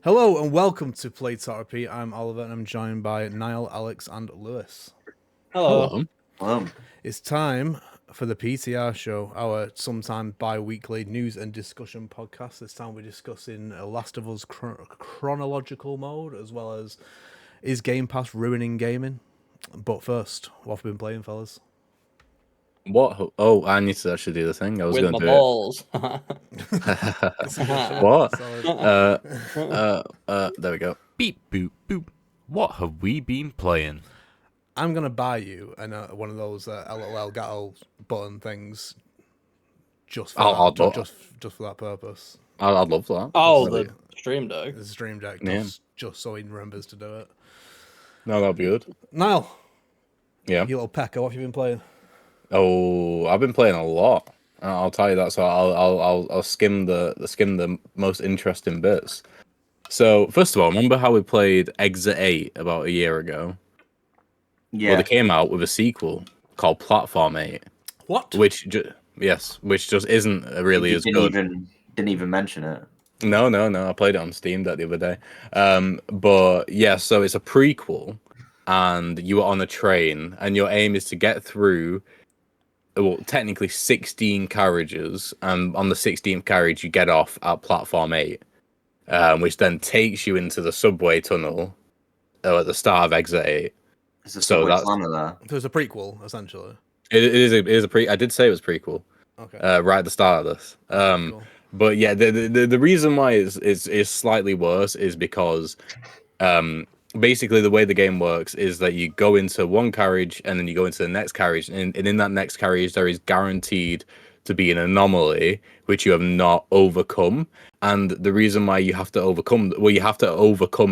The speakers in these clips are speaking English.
Hello and welcome to Play RP. I'm Oliver and I'm joined by Niall, Alex, and Lewis. Hello. It's time for the PTR show, our sometime bi-weekly news and discussion podcast. This time we're discussing Last of Us chronological mode, as well as is Game Pass ruining gaming. But first, what have we been playing, fellas? What? Oh, I need to actually do the thing. I was With going my to do balls. What? Solid. There we go. Beep boop boop. What have we been playing? I'm gonna buy you one of those LOL Gatto button things, just for just for that purpose. I'd love that. Oh, the stream deck. The stream deck, Yeah. just so he remembers to do it. No, that'd be good. Niall, Yeah. you little pecker, what have you been playing? Oh, I've been playing a lot. I'll tell you that. So I'll skim the most interesting bits. So first of all, remember how we played Exit 8 about a year ago? Yeah. Well, they came out with a sequel called Platform 8. What? Which just isn't really as good. Didn't even mention it. No. I played it on Steam the other day. But yeah, so it's a prequel, and you are on a train, and your aim is to get through, well, technically 16 carriages, and on the 16th carriage you get off at Platform 8, which then takes you into the subway tunnel at the start of Exit 8. It's a subway tunnel there. So it's a prequel, essentially. It is a pre. I did say it was prequel. Okay. Right at the start of this. Cool. But yeah, the reason why it's slightly worse is because basically the way the game works is that you go into one carriage and then you go into the next carriage, and in that next carriage there is guaranteed to be an anomaly which you have not overcome. And the reason why you have to overcome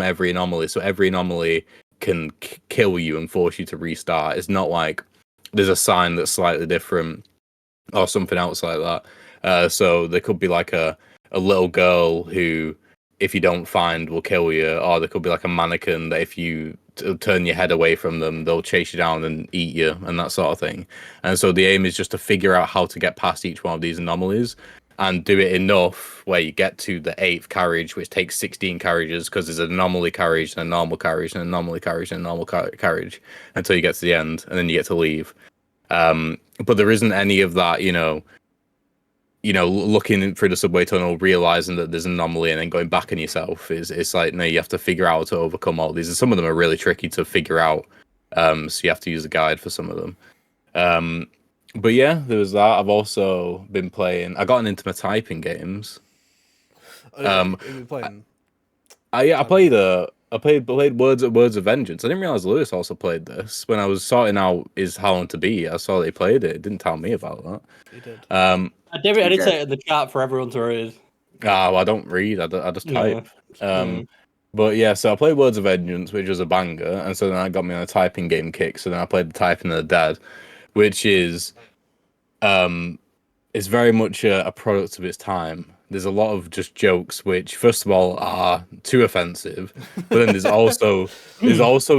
every anomaly, so every anomaly can kill you and force you to restart. It's not like there's a sign that's slightly different or something else like that. So there could be like a little girl who, if you don't find, will kill you, or there could be like a mannequin that if you turn your head away from them, they'll chase you down and eat you, and that sort of thing. And so the aim is just to figure out how to get past each one of these anomalies and do it enough where you get to the 8th carriage, which takes 16 carriages, because there's an anomaly carriage and a normal carriage and an anomaly carriage and a normal carriage until you get to the end, and then you get to leave. But there isn't any of that, looking through the subway tunnel, realizing that there's an anomaly and then going back on yourself. It's like, no, you have to figure out how to overcome all these. And some of them are really tricky to figure out. So you have to use a guide for some of them. But yeah, there was that. I've also been playing. I got into my typing games. Have you playing? I played Words of Vengeance. I didn't realize Lewis also played this. When I was sorting out How Long to Beat, I saw they played it. It didn't tell me about that. He did. I did say it in the chat for everyone to read. Well, I don't read. I just type. But yeah, so I played Words of Vengeance, which was a banger, and so then that got me on a typing game kick. So then I played the Typing of the Dead, which is very much a product of its time. There's a lot of just jokes which, first of all, are too offensive, but then there's also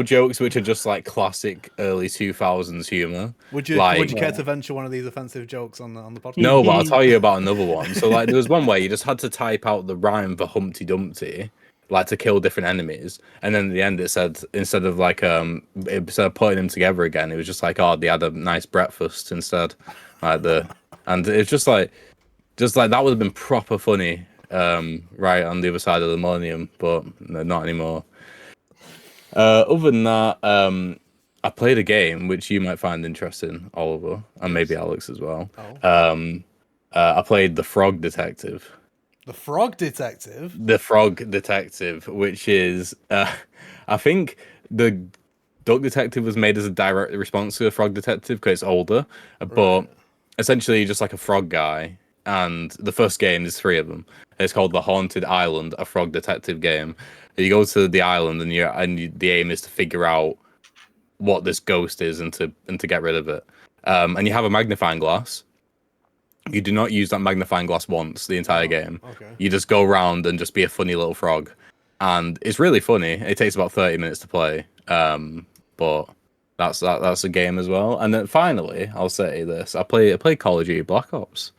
jokes which are just like classic early 2000s humor. Would you care to venture one of these offensive jokes on the podcast? No, but I'll tell you about another one. So like there was one where you just had to type out the rhyme for Humpty Dumpty, like to kill different enemies, and then at the end it said, instead of putting them together again, it was just like, oh, they had a nice breakfast instead, and it's just like that would have been proper funny, right on the other side of the millennium, but no, not anymore. Other than that, I played a game which you might find interesting, Oliver, and maybe Alex as well. Oh. I played The Frog Detective. The Frog Detective? The Frog Detective, which is, I think the Duck Detective was made as a direct response to the Frog Detective because it's older, but essentially just like a frog guy. And the first game, there's 3 of them. It's called The Haunted Island, a frog detective game. You go to the island, and the aim is to figure out what this ghost is and to get rid of it. And you have a magnifying glass. You do not use that magnifying glass once the entire game. Okay. You just go around and just be a funny little frog, and it's really funny. It takes about 30 minutes to play, but that's a game as well. And then finally, I'll say this: I play Call of Duty Black Ops.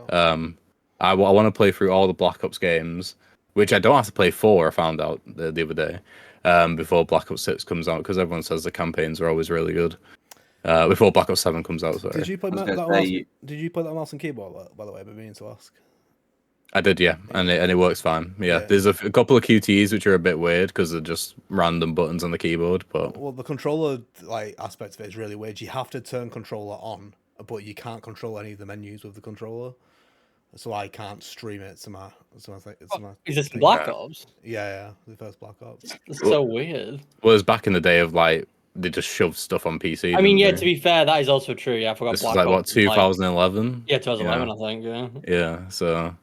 I want to play through all the Black Ops games, which I don't have to play 4. I found out the other day, before Black Ops 6 comes out, because everyone says the campaigns are always really good. Before Black Ops 7 comes out, sorry. Did you play I was that gonna mouse? say- Did you play that mouse and keyboard? By the way, I've been meaning to ask. I did, yeah, and it works fine. Yeah, Yeah. there's a couple of QTEs which are a bit weird because they're just random buttons on the keyboard, but Well, the controller aspect of it is really weird. You have to turn controller on, but you can't control any of the menus with the controller. So I can't stream it to my. Is this thing. Black Ops? Yeah, the first Black Ops. It's so weird. well, it was back in the day of like they just shoved stuff on PC. I mean, didn't yeah. they? To be fair, that is also true. Yeah, I forgot. This Black was like what Ops was, 2011. yeah, 2011, I think. Yeah. Yeah, so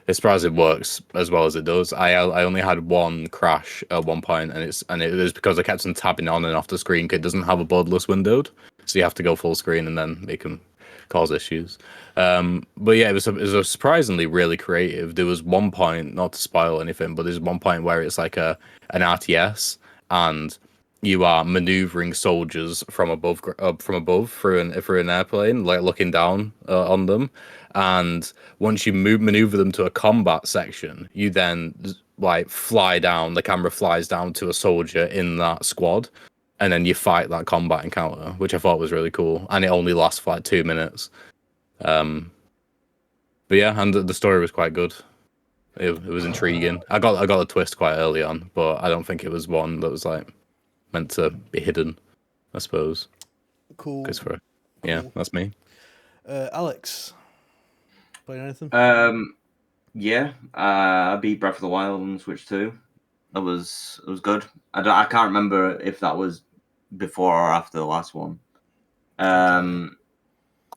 it's surprised it works as well as it does. I only had one crash at one point, and it was because I kept on tapping on and off the screen. 'Cause it doesn't have a borderless windowed, so you have to go full screen, and then it can cause issues. But yeah, it was a surprisingly really creative. There was one point, not to spoil anything, but there's one point where it's like an RTS, and you are maneuvering soldiers from above through an airplane, like looking down on them. And once you maneuver them to a combat section, you then like fly down. The camera flies down to a soldier in that squad, and then you fight that combat encounter, which I thought was really cool. And it only lasts for like 2 minutes. But yeah, and the story was quite good. It was intriguing. I got a twist quite early on, but I don't think it was one that was like meant to be hidden, I suppose. Cool. Yeah, that's me. Alex, playing anything? Yeah, I beat Breath of the Wild on Switch 2. It was good. I can't remember if that was before or after the last one.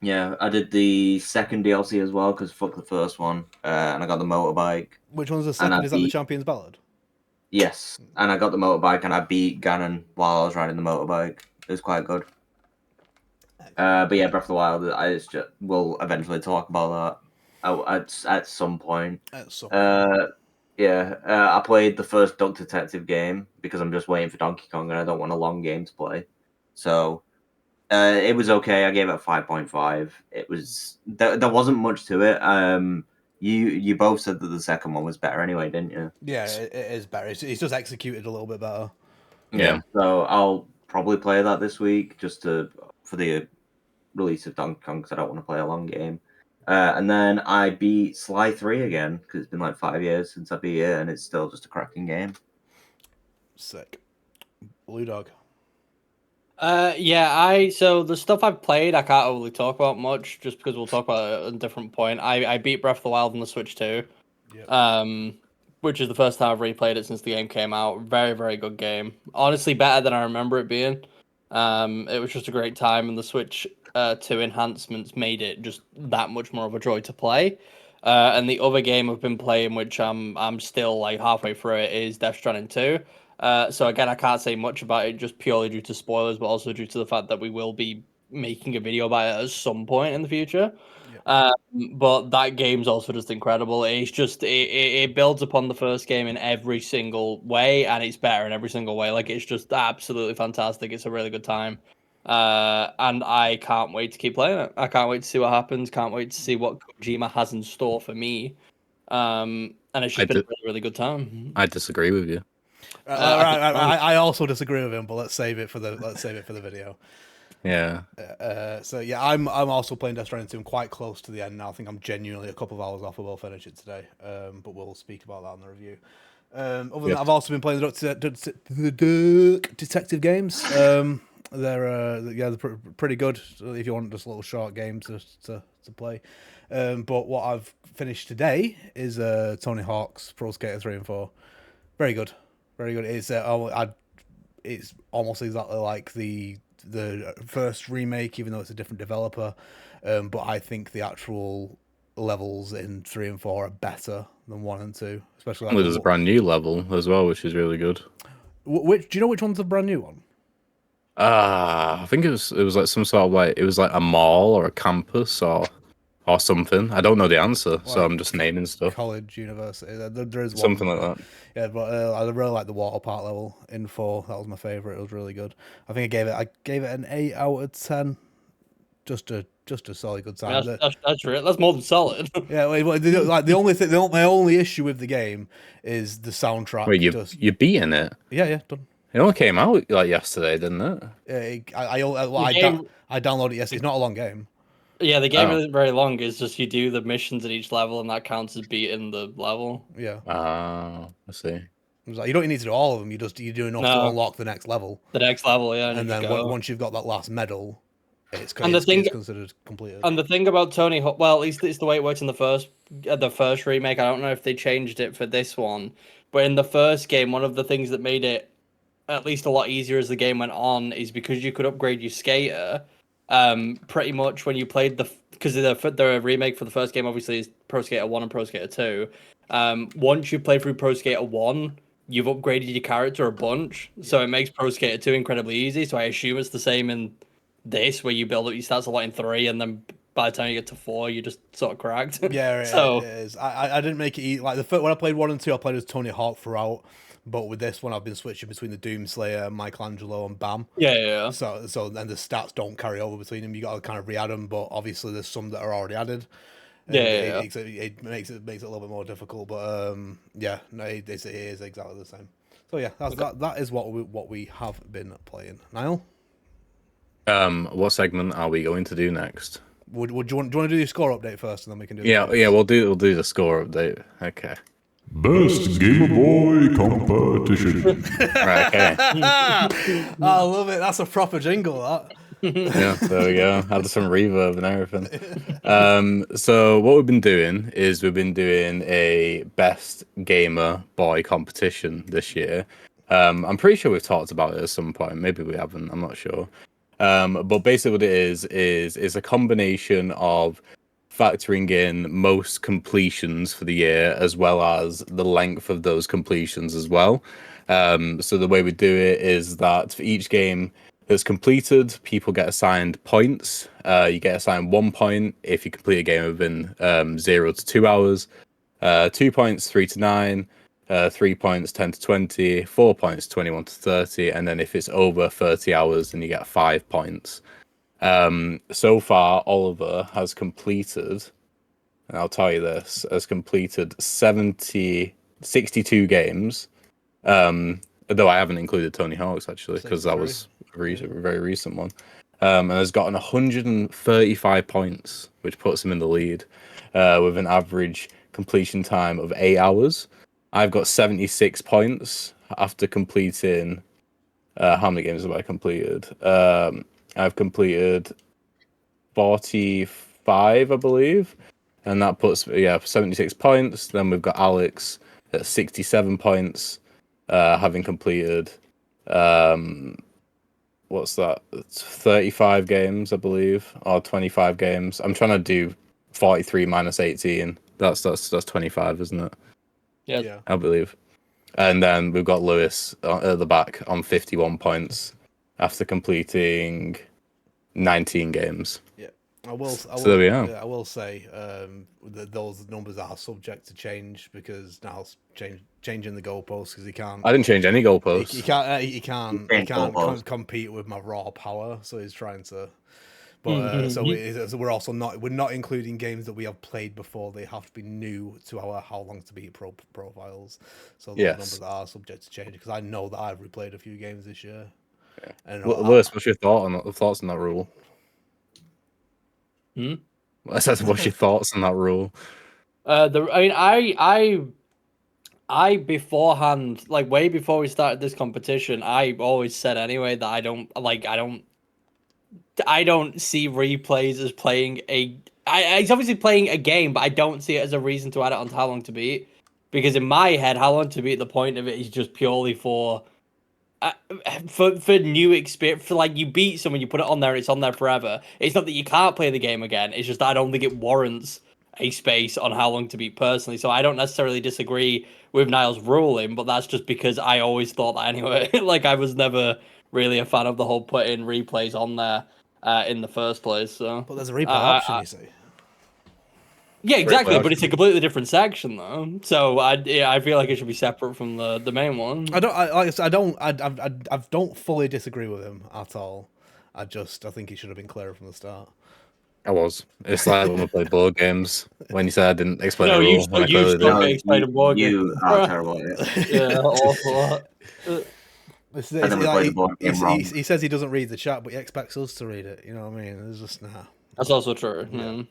Yeah, I did the second DLC as well because fuck the first one, and I got the motorbike. Which one's the second? Is that the Champion's Ballad? Yes, and I got the motorbike and I beat Ganon while I was riding the motorbike. It was quite good. But yeah, Breath of the Wild, we'll eventually talk about that at some point. Yeah, I played the first Duck Detective game because I'm just waiting for Donkey Kong and I don't want a long game to play. So it was okay. I gave it a 5.5. It was there wasn't much to it. You both said that the second one was better anyway, didn't you? Yeah, it is better. It's just executed a little bit better. Yeah. So I'll probably play that this week just for the release of Donkey Kong because I don't want to play a long game. And then I beat Sly 3 again because it's been like 5 years since I beat it, and it's still just a cracking game. Sick. Blue Dog. So the stuff I've played, I can't really talk about much just because we'll talk about it at a different point. I beat Breath of the Wild on the Switch too. Yep. Which is the first time I've replayed it since the game came out. Very, very good game. Honestly, better than I remember it being. It was just a great time, and the Switch 2 enhancements made it just that much more of a joy to play. And the other game I've been playing, which I'm still like halfway through it, is Death Stranding 2. So again, I can't say much about it just purely due to spoilers, but also due to the fact that we will be making a video about it at some point in the future. Yeah. But that game's also just incredible. It's just it builds upon the first game in every single way, and it's better in every single way. Like it's just absolutely fantastic. It's a really good time. And I can't wait to keep playing it. I can't wait to see what happens. Can't wait to see what Kojima has in store for me. And it's just been a really, really good time. I disagree with you. I also disagree with him, but let's save it for the video. Yeah. So yeah, I'm also playing Death Stranding 2. I'm quite close to the end now. I think I'm genuinely a couple of hours off. I will finish it today. But we'll speak about that in the review. Other than that, I've also been playing the Duck Detective games. They're pretty good if you want just little short games to play. But what I've finished today is Tony Hawk's Pro Skater 3 and 4. Very good, very good. It's almost exactly like the first remake, even though it's a different developer. But I think the actual levels in 3 and 4 are better than 1 and 2, especially. There's a brand new level as well, which is really good. Do you know which one's the brand new one? I think it was like some sort of like it was like a mall or a campus or something. I don't know the answer, so I'm just naming stuff. College, university. There is one, something like that. Yeah, but I really like the water park level in 4. That was my favorite. It was really good. I think I gave it an 8 out of 10. just a solid good time. That's real. That's more than solid. Yeah, like the only thing, my only issue with the game is the soundtrack. Wait, you're beating it? Yeah, done. It only came out like yesterday, didn't it? I downloaded it yesterday. It's not a long game. Yeah, the game isn't very long. It's just you do the missions at each level, and that counts as beating the level. Yeah. I see. It's like you don't need to do all of them. You do enough to unlock the next level. The next level, yeah. And then once you've got that last medal, it's considered completed. And the thing about Tony Hawk, well, at least it's the way it worked in the first remake. I don't know if they changed it for this one, but in the first game, one of the things that made it at least a lot easier as the game went on is because you could upgrade your skater. Pretty much when you played because the remake for the first game obviously is Pro Skater 1 and Pro Skater 2. Once you play through Pro Skater 1, you've upgraded your character a bunch, so it makes Pro Skater 2 incredibly easy. So I assume it's the same in this, where you build up your stats a lot in 3, and then by the time you get to 4, you just sort of cracked. Yeah, it is. I didn't make it easy. Like when I played 1 and 2, I played as Tony Hawk throughout. But with this one, I've been switching between the Doomslayer, Michelangelo, and Bam. Yeah. So then the stats don't carry over between them. You got to kind of re-add them, but obviously there's some that are already added. It makes it a little bit more difficult, but it is exactly the same. So yeah, that is what we have been playing. Niall, what segment are we going to do next? Do you want to do your score update first, and then we can do we'll do the score update. Okay. Best Game Boy competition. Right, okay. I love it. That's a proper jingle, that. Yeah, there we go. Add some reverb and everything. So what we've been doing is we've been doing a Best Gamer Boy competition this year. I'm pretty sure we've talked about it at some point. Maybe we haven't. I'm not sure. But basically what it is a combination of factoring in most completions for the year, as well as the length of those completions as well. So the way we do it is that for each game that's completed, people get assigned points. You get assigned 1 point if you complete a game within 0 to 2 hours, 2 points 3 to 9, 3 points 10 to 20, 4 points 21 to 30, and then if it's over 30 hours, then you get 5 points. So far, Oliver has completed, and I'll tell you this, has completed 62 games. Though I haven't included Tony Hawk's actually, because that was a very recent one. And has gotten 135 points, which puts him in the lead, with an average completion time of 8 hours. I've got 76 points after completing. How many games have I completed? I've completed 45, I believe, and that puts 76 points. Then we've got Alex at 67 points, having completed what's that? It's 35 games, I believe, or 25 games. I'm trying to do 43 minus 18. That's 25, isn't it? Yeah. I believe. And then we've got Lewis at the back on 51 points after completing 19 games. Yeah, I will say that those numbers are subject to change because Niall's changing the goalposts because he can't. I didn't change any goalposts. He can't compete with my raw power, so he's trying to. But so we're also not including games that we have played before. They have to be new to our how long to beat profiles. So those numbers are subject to change because I know that I've replayed a few games this year. Yeah. And Lewis, what's your thoughts on that rule? What's your thoughts on that rule? I beforehand, like way before we started this competition, I always said anyway that I don't see replays as playing it's obviously playing a game, but I don't see it as a reason to add it onto How Long to Beat. Because in my head, How Long to Beat, the point of it is just purely for new experience. For like, you beat someone, you put it on there, and it's on there forever. It's not that you can't play the game again. It's just that I don't think it warrants a space on How Long to Beat personally. So I don't necessarily disagree with Niall's ruling, but that's just because I always thought that anyway. Like, I was never really a fan of the whole putting replays on there in the first place. So, but there's a replay option, you see. Yeah, exactly, but it's a completely different section though. So I feel like it should be separate from the main one. I don't fully disagree with him at all. I think it should have been clearer from the start. I was. It's like when we play board games. When you said I didn't explain No, the you rule, and I you clearly still did. get explained in war games. You are terrible at it. Yeah, awful. And then we played the board game wrong. He says he doesn't read the chat, but he expects us to read it. You know what I mean? It's just That's also true. Yeah.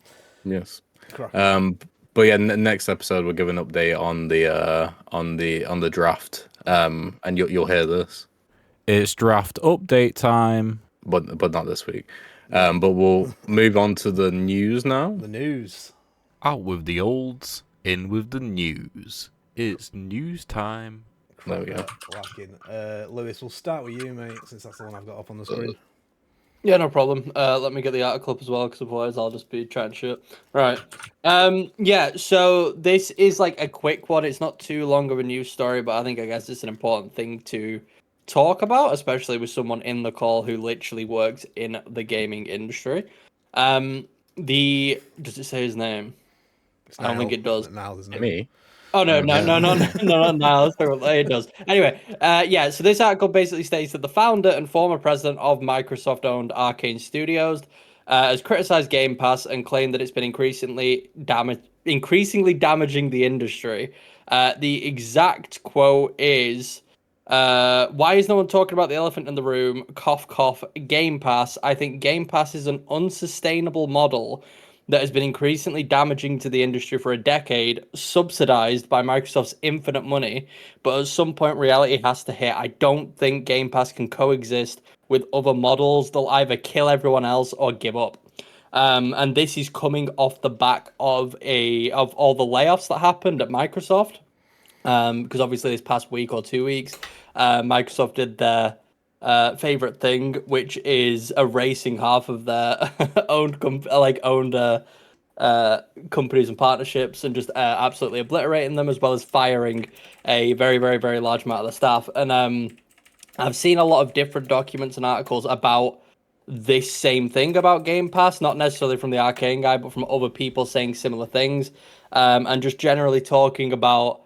Yes. Cracking. But yeah, next episode we'll give an update on the draft. And you'll hear this. It's draft update time. But not this week. But we'll move on to the news now. The news. Out with the olds, in with the news. It's news time. There we go. Cracking. Lewis, we'll start with you, mate, since that's the one I've got up on the screen. Yeah, no problem. Let me get the article up as well, because otherwise I'll just be chatting shit. Right. Yeah, so this is like a quick one. It's not too long of a news story, but I guess it's an important thing to talk about, especially with someone in the call who literally works in the gaming industry. Does it say his name? I don't think it does. Niall, isn't it? Me. Oh no, it does. Anyway, yeah, so this article basically states that the founder and former president of Microsoft-owned Arcane Studios has criticized Game Pass and claimed that it's been increasingly damaging the industry. The exact quote is, why is no one talking about the elephant in the room? Cough, cough, Game Pass. I think Game Pass is an unsustainable model that has been increasingly damaging to the industry for a decade, subsidized by Microsoft's infinite money. But at some point, reality has to hit. I don't think Game Pass can coexist with other models. They'll either kill everyone else or give up. And this is coming off the back of all the layoffs that happened at Microsoft. Because obviously this past week or 2 weeks, Microsoft did their favorite thing, which is erasing half of their owned companies and partnerships, and just absolutely obliterating them, as well as firing a very, very, very large amount of the staff. And I've seen a lot of different documents and articles about this same thing about Game Pass, not necessarily from the Arcane guy, but from other people saying similar things, and just generally talking about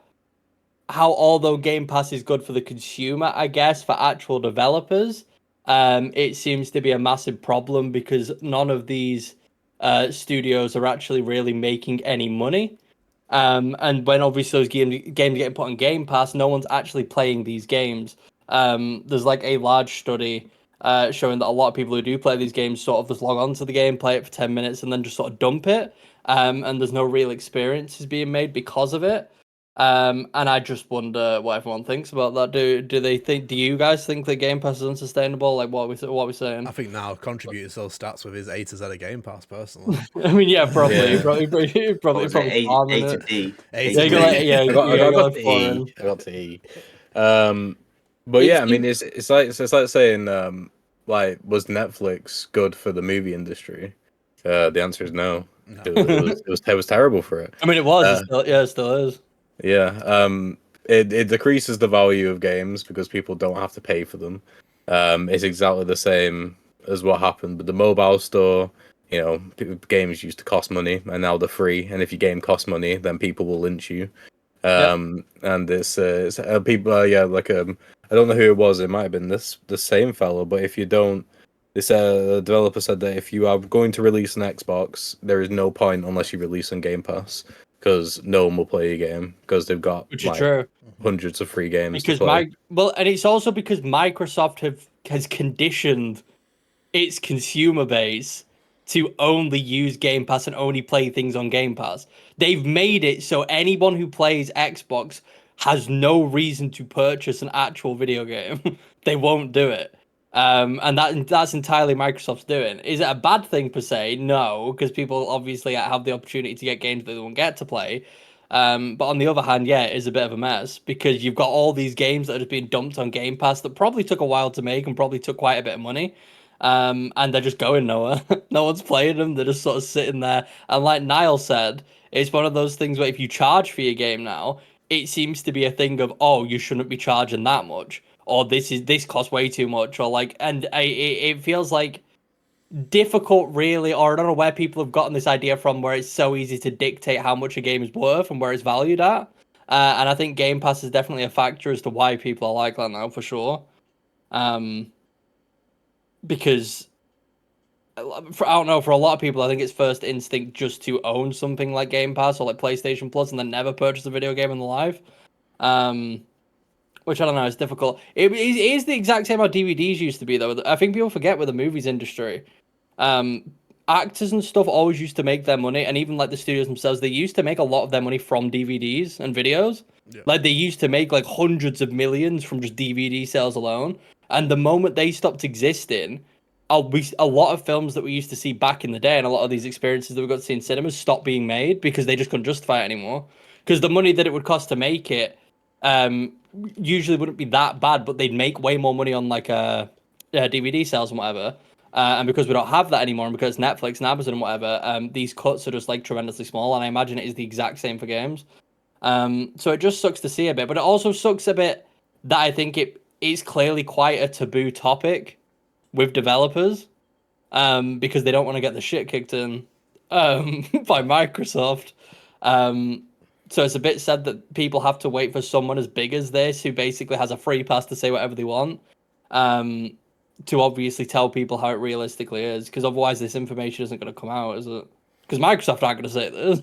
how, although Game Pass is good for the consumer, I guess, for actual developers, it seems to be a massive problem because none of these studios are actually really making any money. And when obviously those games getting put on Game Pass, no one's actually playing these games. There's like a large study showing that a lot of people who do play these games sort of just log on to the game, play it for 10 minutes, and then just sort of dump it. And there's no real experiences being made because of it. And I just wonder what everyone thinks about that. Do you guys think that Game Pass is unsustainable? Like what are we saying? I think now contributes those stats with his A to Z of Game Pass, personally. I mean, yeah, probably, Yeah. probably A to D. A Yeah, to D. I got to to E. I got to E. But yeah, I mean, it's like saying, like, was Netflix good for the movie industry? The answer is no. It was terrible for it. I mean, it was. It still is. Yeah. It decreases the value of games because people don't have to pay for them. It's exactly the same as what happened with the mobile store. You know, games used to cost money, and now they're free. And if your game costs money, then people will lynch you. And it's people. Yeah, like I don't know who it was. It might have been the same fellow. But if you don't, this developer said that if you are going to release an Xbox, there is no point unless you release on Game Pass, because no one will play your game because they've got True. hundreds of free games Because to play. and it's also because Microsoft has conditioned its consumer base to only use Game Pass and only play things on Game Pass. They've made it so anyone who plays Xbox has no reason to purchase an actual video game. They won't do it. And that's entirely Microsoft's doing. Is it a bad thing per se? No, because people obviously have the opportunity to get games that they won't get to play. But on the other hand, yeah, it is a bit of a mess because you've got all these games that are just being dumped on Game Pass that probably took a while to make and probably took quite a bit of money. And they're just going nowhere. No one's playing them. They're just sort of sitting there. And like Niall said, it's one of those things where if you charge for your game now, it seems to be a thing of, oh, you shouldn't be charging that much, or this costs way too much, or like, and it feels like difficult, really, or I don't know where people have gotten this idea from, where it's so easy to dictate how much a game is worth and where it's valued at. And I think Game Pass is definitely a factor as to why people are like that now, for sure. Because I don't know, for a lot of people, I think it's first instinct just to own something like Game Pass or like PlayStation Plus and then never purchase a video game in their life. Which I don't know, it's difficult. It is the exact same how DVDs used to be, though. I think people forget with the movies industry. Actors and stuff always used to make their money, and even like the studios themselves, they used to make a lot of their money from DVDs and videos. Yeah. Like they used to make like hundreds of millions from just DVD sales alone. And the moment they stopped existing, a lot of films that we used to see back in the day and a lot of these experiences that we got to see in cinemas stopped being made because they just couldn't justify it anymore. Because the money that it would cost to make it usually wouldn't be that bad, but they'd make way more money on like DVD sales and whatever. And because we don't have that anymore, and because Netflix and Amazon and whatever, these cuts are just like tremendously small. And I imagine it is the exact same for games. So it just sucks to see a bit, but it also sucks a bit that I think it is clearly quite a taboo topic with developers, because they don't want to get the shit kicked in by Microsoft. So it's a bit sad that people have to wait for someone as big as this, who basically has a free pass to say whatever they want, to obviously tell people how it realistically is, because otherwise this information isn't going to come out, is it? Because Microsoft aren't going to say this.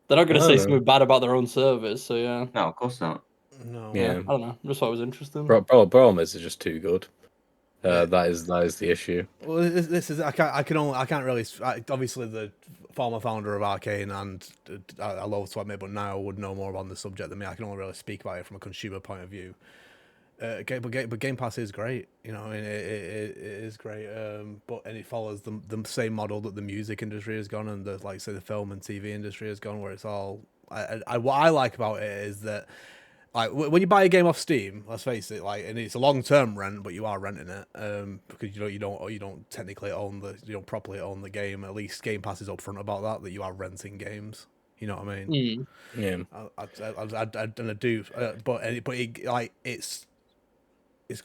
They're not going to say something bad about their own service, so yeah. No, of course not. No. Yeah. I don't know. Just thought it was interesting. Problem is, it's just too good. That is the issue. Well, this is I can't really. Obviously, the former founder of Arcane and I love to admit, but now would know more on the subject than me. I can only really speak about it from a consumer point of view. But Game Pass is great. You know, I mean, it is great. And it follows the same model that the music industry has gone, and the film and TV industry has gone, where it's all. What I like about it is that, like, when you buy a game off Steam, let's face it, like, and it's a long-term rent, but you are renting it, because you don't technically you don't properly own the game. At least Game Pass is upfront about that you are renting games. You know what I mean? Yeah. I do, but it's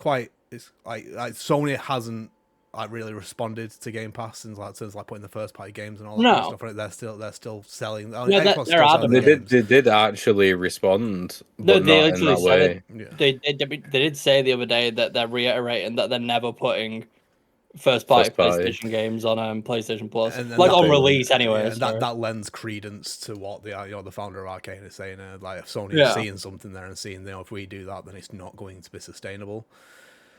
like Sony hasn't like really responded to Game Pass since putting the first party games and all that kind of stuff on it. They're still selling. Yeah, they're adamant. They did actually respond, No, but they not in that literally way. They did say the other day that they're reiterating that they're never putting first party PlayStation games on PlayStation Plus, and like on release anyway. Yeah, that lends credence to what the founder of Arcane is saying. Like, if Sony is seeing something there and seeing, if we do that, then it's not going to be sustainable.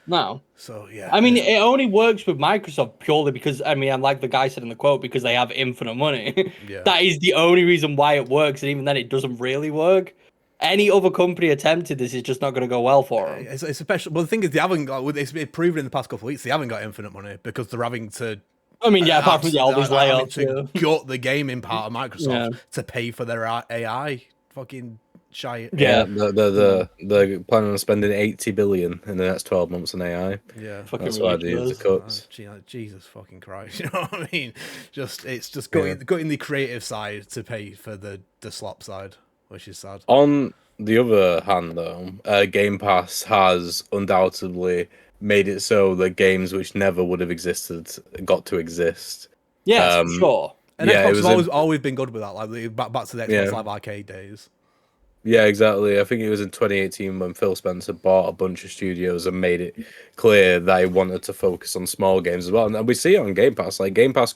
No. So yeah. I mean, it only works with Microsoft purely because, I mean, like the guy said in the quote, because they have infinite money. Yeah. That is the only reason why it works, and even then, it doesn't really work. Any other company attempted this is just not going to go well for them. It's especially, well, the thing is, they haven't got. It's been proven in the past couple of weeks they haven't got infinite money because they're having to. I mean, yeah, apart from all these layoffs, to gut the gaming part of Microsoft to pay for their AI fucking shite. Yeah, they're planning on spending 80 billion in the next 12 months on AI. Yeah, fucking that's why they use the cuts. Jesus fucking Christ, you know what I mean? It's just gutting the creative side to pay for the slop side, which is sad. On the other hand, though, Game Pass has undoubtedly made it so that games which never would have existed got to exist. Yes, for sure. And Xbox has always been good with that, like back to the Xbox Live Arcade days. Yeah, exactly. I think it was in 2018 when Phil Spencer bought a bunch of studios and made it clear that he wanted to focus on small games as well. And we see it on Game Pass. Like, Game Pass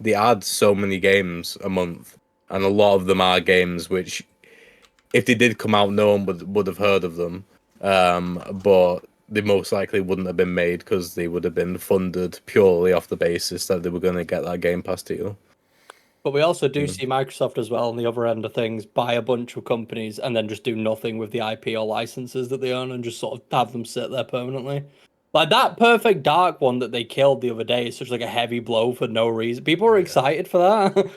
they add so many games a month, and a lot of them are games which, if they did come out, no one would have heard of them. But they most likely wouldn't have been made because they would have been funded purely off the basis that they were going to get that Game Pass deal. But we also do see Microsoft as well on the other end of things buy a bunch of companies and then just do nothing with the IP or licenses that they own and just sort of have them sit there permanently. Like that Perfect Dark one that they killed the other day is such like a heavy blow for no reason. People are excited for that.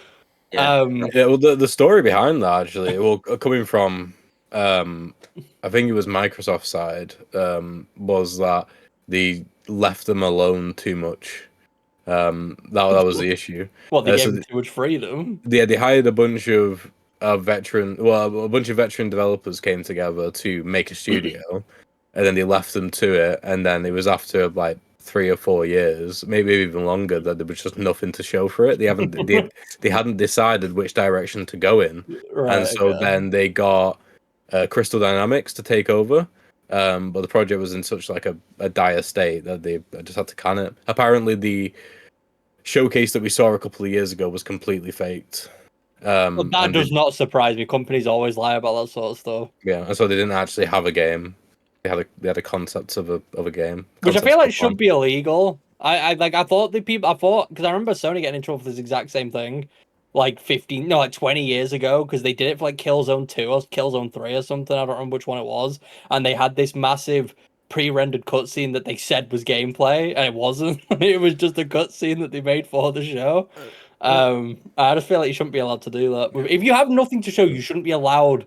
Well, the story behind that actually, coming from, I think it was Microsoft's side, was that they left them alone too much. That was the issue. Well, they gave them too much freedom. Yeah, they hired a bunch of a bunch of veteran developers came together to make a studio, and then they left them to it, and then it was after like 3 or 4 years, maybe even longer, that there was just nothing to show for it. They hadn't decided which direction to go in, and so then they got Crystal Dynamics to take over. But the project was in such like a dire state that they just had to can it. Apparently, showcase that we saw a couple of years ago was completely faked. Well, that And does not surprise me. Companies always lie about that sort of stuff. yeah, and so they didn't actually have a game. They had a concept of a game, Which I concept feel like of should one. be illegal. I thought because I remember Sony getting in trouble for this exact same thing, like 20 years ago, because they did it for like Killzone 2 or Killzone 3 or something. I don't remember which one it was, and they had this massive pre-rendered cutscene that they said was gameplay, and it wasn't. It was just a cutscene that they made for the show. I just feel like you shouldn't be allowed to do that. If you have nothing to show, you shouldn't be allowed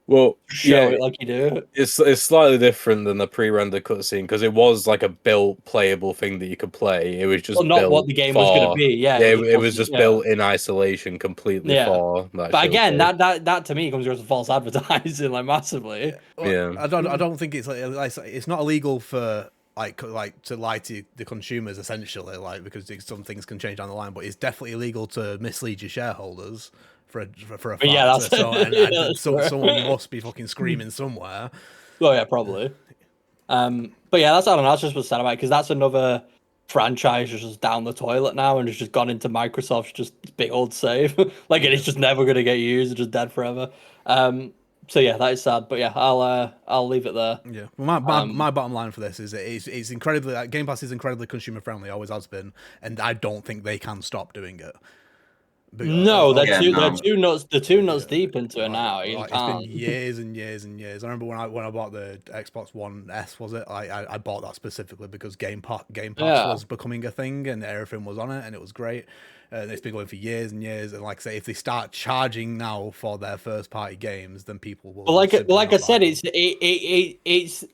Well, to show yeah, it like you do. it's slightly different than the pre-rendered cutscene because it was like a built playable thing that you could play. It was just Well, not what built the game was going to for be. Yeah, it was wasn't- just yeah. built in isolation completely Yeah. for that. But again, showcase. that to me comes across as false advertising, like massively. Well, Yeah. I don't think it's like it's not illegal for like to lie to the consumers essentially, like because some things can change down the line. But it's definitely illegal to mislead your shareholders for a fact. Yeah, that's so yeah, that's true. someone must be fucking screaming somewhere. Oh yeah, probably. But yeah, I don't know. That's just what's sad about it because that's another franchise that's just down the toilet now and it's just gone into Microsoft's just big old save. Like it's just never gonna get used. It's just dead forever. So yeah, that is sad. But yeah, I'll leave it there. Yeah, well, my bottom line for this is it's incredibly Game Pass is incredibly consumer friendly, always has been, and I don't think they can stop doing it. No, they're Yeah, too no. they're too nuts. They're too nuts deep into it now. You It's can't. been years and years and years. I remember when I bought the Xbox One S, was it? I bought that specifically because Game Pass Yeah. was becoming a thing and everything was on it and it was great. And it's been going for years and years. And like I say, if they start charging now for their first party games, then people will. But like simply I not said, buy them.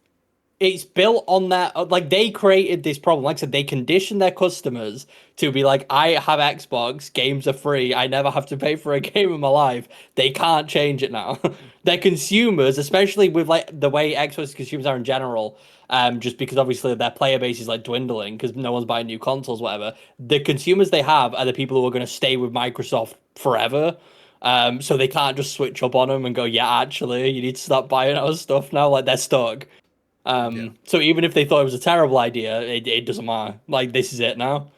it's built on that. Like they created this problem. Like I said, they condition their customers to be like, I have Xbox, games are free. I never have to pay for a game in my life. They can't change it now. Their consumers, especially with like the way Xbox consumers are in general, just because obviously their player base is like dwindling because no one's buying new consoles, whatever. The consumers they have are the people who are going to stay with Microsoft forever. So they can't just switch up on them and go, yeah, actually, you need to stop buying our stuff now. Like they're stuck. So even if they thought it was a terrible idea, it doesn't matter. Like this is it now.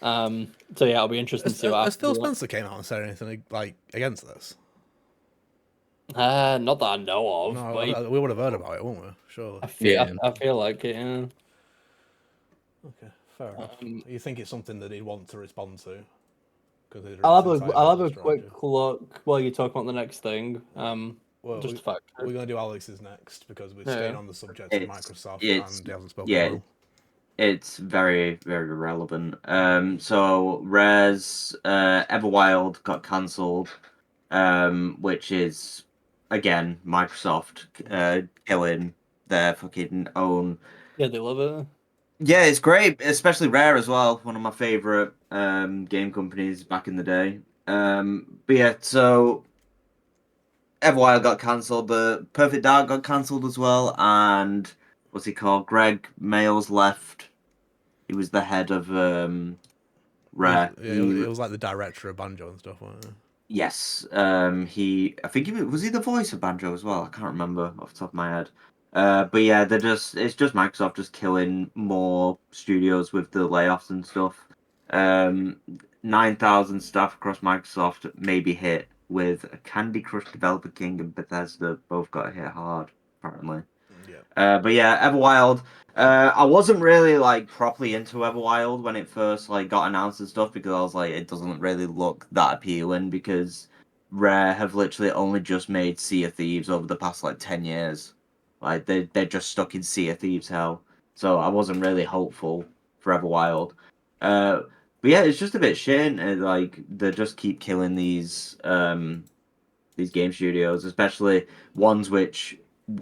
So yeah, it'll be interesting to see what Has Phil happens. Spencer came out and said anything like against this? Not that I know of. No, But we would have heard about it, wouldn't we? Surely. I feel like it. Yeah. Okay, fair enough. You think it's something that he'd want to respond to? I'll have a quick look while you talk about the next thing. Well, Just a fact. we're going to do Alex's next because we're staying on the subject of Microsoft it's- and he hasn't spoken. yeah, well. It's very, very relevant. So Rare's Everwild got cancelled, which is again Microsoft killing their fucking own. Yeah, they love it. Yeah, it's great, especially Rare as well. One of my favorite game companies back in the day. But yeah, so Everwild got cancelled. The Perfect Dark got cancelled as well, and what's he called? Greg Mayles left. He was the head of Rare. It was like the director of Banjo and stuff, wasn't it? Yes. I think was he the voice of Banjo as well? I can't remember off the top of my head. But yeah, it's just Microsoft just killing more studios with the layoffs and stuff. 9,000 staff across Microsoft may be hit with Candy Crush Developer King and Bethesda both got hit hard, apparently. Yeah. But yeah, Everwild. I wasn't really like properly into Everwild when it first like got announced and stuff because I was like, it doesn't really look that appealing because Rare have literally only just made Sea of Thieves over the past like 10 years. Like they're just stuck in Sea of Thieves hell. So I wasn't really hopeful for Everwild. But yeah, it's just a bit shit. Like they just keep killing these game studios, especially ones which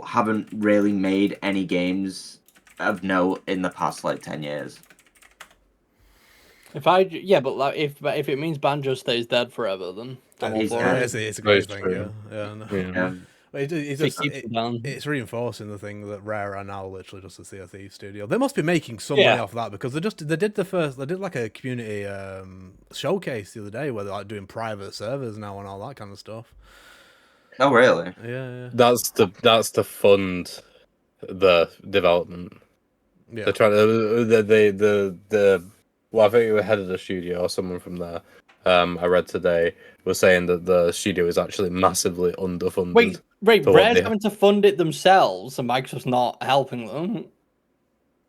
haven't really made any games of note in the past like 10 years. But like, if it means Banjo stays dead forever, then I'm all He's for dead. it. It's a great Very thing, true. yeah. No. Yeah. But it's reinforcing the thing that Rare are now literally just a Sea of Thieves studio. They must be making some money off that because they did like a community showcase the other day where they're like doing private servers now and all that kind of stuff. Oh really? Yeah. That's to fund the development. Yeah. They're trying to Well, I think it was head of the studio or someone from there. I read today was saying that the studio is actually massively underfunded. Wait, for what Rare's they- having to fund it themselves, and Microsoft's not helping them.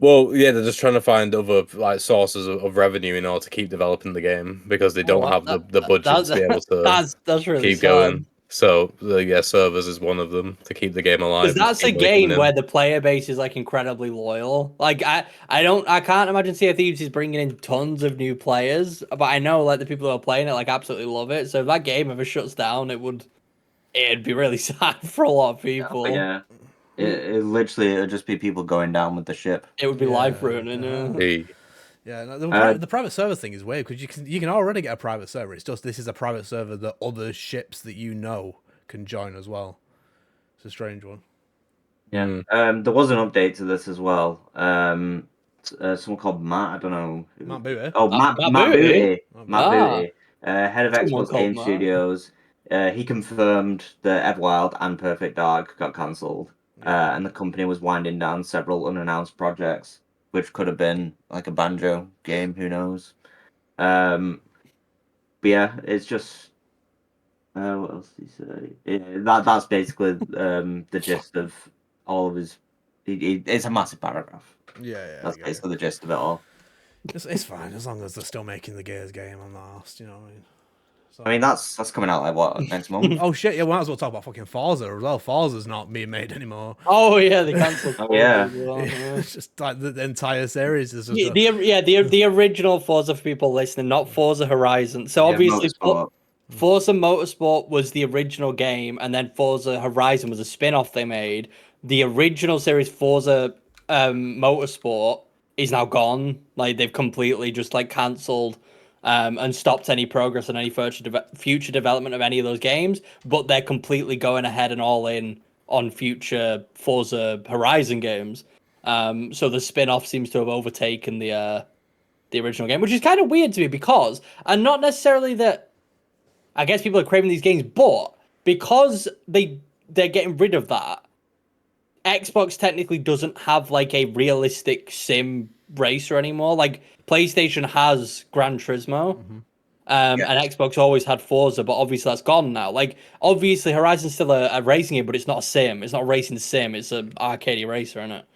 Well, yeah, they're just trying to find other like sources of revenue in order to keep developing the game because they don't have the budget to be able to That's really keep sad. going. So yeah, servers is one of them to keep the game alive. Because and to that's a keep making game them. where the player base is like incredibly loyal. Like I can't imagine Sea of Thieves is bringing in tons of new players, but I know like the people who are playing it like absolutely love it. So if that game ever shuts down, it'd be really sad for a lot of people. Yeah. It'd just be people going down with the ship. It would be life ruining. Hey. Yeah, no, Uh, the private server thing is weird because you can already get a private server. It's just this is a private server that other ships that you know can join as well. It's a strange one. Yeah. There was an update to this as well. Someone called Matt. I don't know. Matt Booty. Oh, Matt Matt Booty? Booty. Matt Booty. Head of Someone Xbox called Game Matt. Studios. He confirmed that Everwild and Perfect Dark got cancelled, and the company was winding down several unannounced projects, which could have been like a Banjo game. Who knows? But yeah, it's just. What else did he say? Yeah, that's basically the gist of all of his. It's a massive paragraph. Yeah, That's I get basically the gist of it all. it. It's fine as long as they're still making the Gears game. I'm not asked, you know what I mean? So, I mean, that's coming out like what next month? oh shit! Yeah, we might as well talk about fucking Forza as well. Forza's not being made anymore. Oh yeah, they cancelled. Oh, yeah. It's just like the entire series is just The original Forza for people listening, not Forza Horizon. So Yeah, obviously, Motorsport. Forza Motorsport was the original game, and then Forza Horizon was a spin-off they made. The original series Forza Motorsport is now gone. Like they've completely just like cancelled and stopped any progress on any future development of any of those games. But they're completely going ahead and all in on future Forza Horizon games. So the spin-off seems to have overtaken the original game, which is kind of weird to me because, and not necessarily that. I guess people are craving these games, but because they're getting rid of that, Xbox technically doesn't have like a realistic sim racer anymore. Like PlayStation has Gran Turismo, and Xbox always had Forza, but obviously that's gone now. Like obviously Horizon's still a racing game, but it's not a sim. It's not a racing sim. It's an arcade racer, isn't it?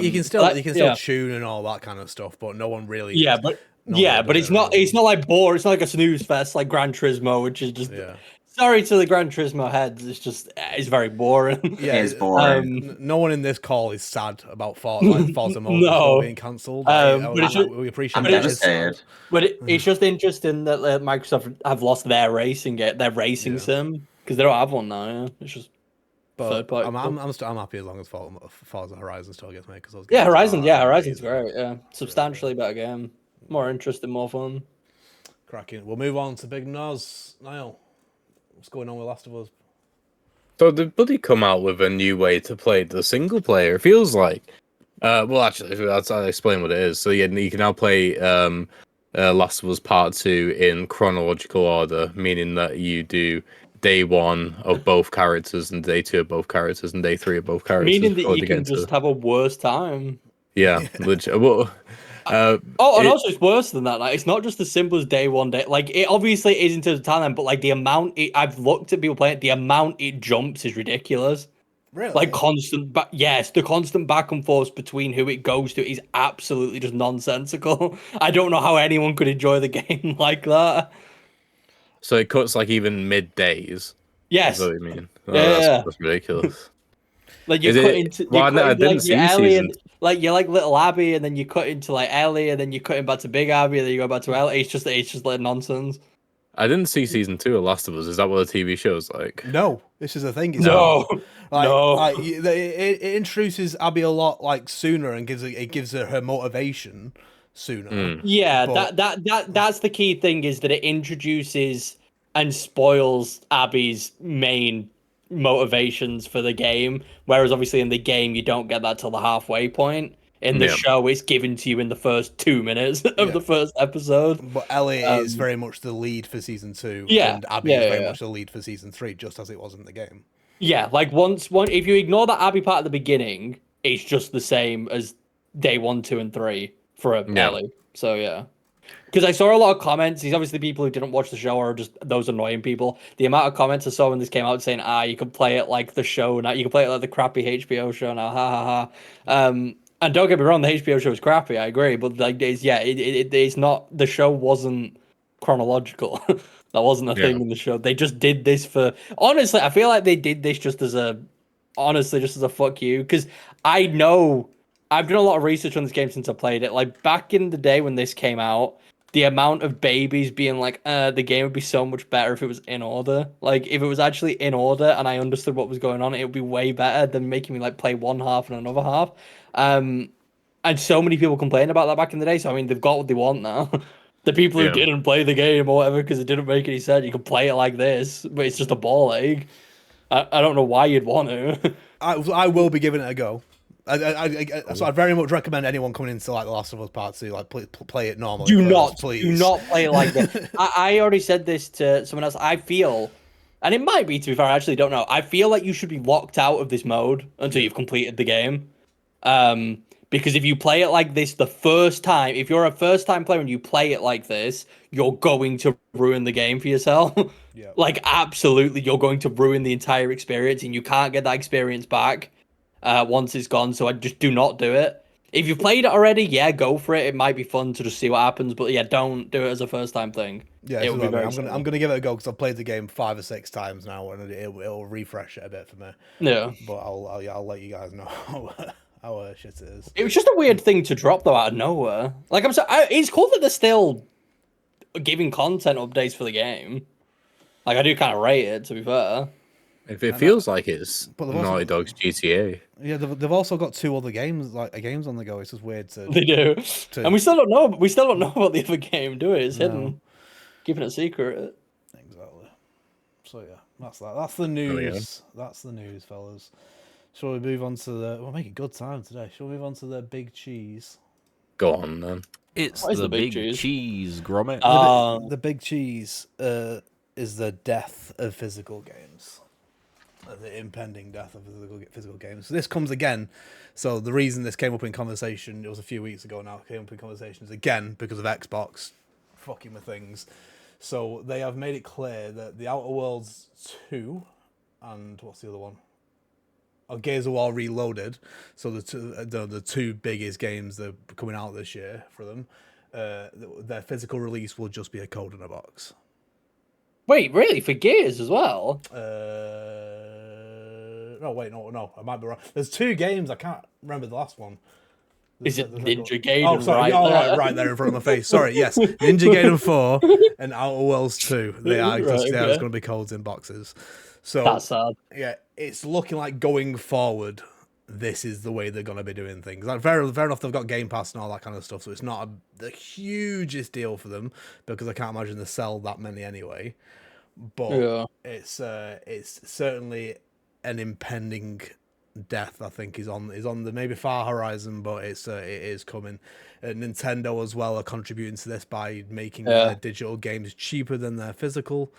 you can still tune and all that kind of stuff, but no one really. Yeah, but it's not. It's not like bore. It's not like a snooze fest like Gran Turismo, which is just. Yeah. Sorry to the Gran Turismo heads. It's very boring. Yeah, It's boring. No one in this call is sad about Forza Motorsport No. being cancelled. But it's just- we appreciate I'm that. devastated. But it's just interesting that Microsoft have lost their racing sim because they don't have one now. Yeah? It's just third But party. I'm happy as long as Forza Horizon still gets made because those Yeah, games are Horizon's amazing. great. Yeah, substantially better game, more interesting, more fun. Cracking. We'll move on to Big Noz. Niall, what's going on with Last of Us? So they've bloody come out with a new way to play the single player. It feels like. Well, actually, I'll explain what it is. So yeah, you can now play Last of Us Part 2 in chronological order, meaning that you do day 1 of both characters and day 2 of both characters and day 3 of both characters. Meaning that before you they get can into- just have a worse time. Yeah, well, And also it's worse than that. Like, it's not just as simple as day one day. Like, it obviously is in terms of time, but like the amount I've looked at people playing it, the amount it jumps is ridiculous. Really? Like the constant back and forth between who it goes to is absolutely just nonsensical. I don't know how anyone could enjoy the game like that. so it cuts like even middays. Yes, Is what you mean? Oh, Yeah. that's ridiculous. like you Is cut it- into well, you no, cut I into, didn't like, see your Ellie season- and like you're like little Abby, and then you cut into like Ellie, and then you cut in back to Big Abby, and then you go back to Ellie. It's just like nonsense. I didn't see season 2 of Last of Us. Is that what the TV show's like? No, this is the thing. No. It introduces Abby a lot like sooner and gives her motivation sooner. Yeah, But- that's the key thing, is that it introduces and spoils Abby's main motivations for the game, whereas obviously in the game you don't get that till the halfway point. In the Yeah. show, it's given to you in the first 2 minutes of Yeah. the first episode. But Ellie is very much the lead for season 2, Yeah, and Abby is very much the lead for season 3, just as it was in the game. Yeah, like once if you ignore that Abby part at the beginning, it's just the same as day 1, 2, and 3 for Yeah. Ellie. So yeah. Because I saw a lot of comments. These obviously people who didn't watch the show or just those annoying people. The amount of comments I saw when this came out saying, you can play it like the show now. You can play it like the crappy HBO show now. Ha ha ha. And don't get me wrong, the HBO show is crappy. I agree, but like, it's not. The show wasn't chronological. That wasn't a thing in the show. They just did this for. Honestly, I feel like they did this just as a fuck you. Because I know I've done a lot of research on this game since I played it. Like back in the day when this came out, the amount of babies being like, the game would be so much better if it was in order. Like if it was actually in order and I understood what was going on, it would be way better than making me like play one half and another half. And so many people complained about that back in the day. So I mean, they've got what they want now. The people who didn't play the game or whatever because it didn't make any sense, you can play it like this, but it's just a ball ache. I don't know why you'd want to. I will be giving it a go. So I very much recommend anyone coming into like The Last of Us Part 2, like play it normally. Do not play it like this. I already said this to someone else. I feel, and it might be, to be fair, I actually don't know. I feel like you should be locked out of this mode until you've completed the game. Because if you play it like this the first time, if you're a first time player and you play it like this, you're going to ruin the game for yourself. Yeah. Like absolutely, you're going to ruin the entire experience, and you can't get that experience back once it's gone. So I just do not do it. If you've played it already, yeah, go for it. It might be fun to just see what happens, but yeah, don't do it as a first time thing. Yeah, it will be very I'm gonna give it a go because I've played the game 5 or 6 times now, and it'll refresh it a bit for me. Yeah, but I'll let you guys know how shit it is. It was just a weird thing to drop though out of nowhere. Like it's cool that they're still giving content updates for the game. Like I do kind of rate it, to be fair. If it feels like it's Naughty Dog's GTA. Yeah, they've also got 2 other games games on the go. It's just weird to. They do, and we still don't know. We still don't know about the other game, do we? It's hidden, keeping it secret. Exactly. So yeah, that's that. That's the news. That's the news, fellas. Shall we move on to the? We'll make it good time today. Shall we move on to the big cheese? Go on, then. It's the big cheese, Gromit. The big cheese is the death of physical games. The impending death of physical games. So this comes again. So the reason this came up in conversation, it was a few weeks ago now, came up in conversations again because of Xbox fucking with things. So they have made it clear that the Outer Worlds 2 and what's the other one? Gears of War Reloaded. So the two biggest games that are coming out this year for them, their physical release will just be a code in a box. Wait, really? For Gears as well? No, wait, no, I might be wrong. There's 2 games. I can't remember the last one. Is it Ninja Gaiden? Oh, sorry, right there in front of my face. Sorry, yes, Ninja Gaiden 4 and Outer Worlds 2. They are just going to be codes in boxes. So that's sad. Yeah, it's looking like going forward, this is the way they're going to be doing things. Like fair enough, they've got Game Pass and all that kind of stuff, so it's not the hugest deal for them because I can't imagine they sell that many anyway. But it's certainly an impending death. I think is on the maybe far horizon, but it is coming. Nintendo as well are contributing to this by making their digital games cheaper than their physical.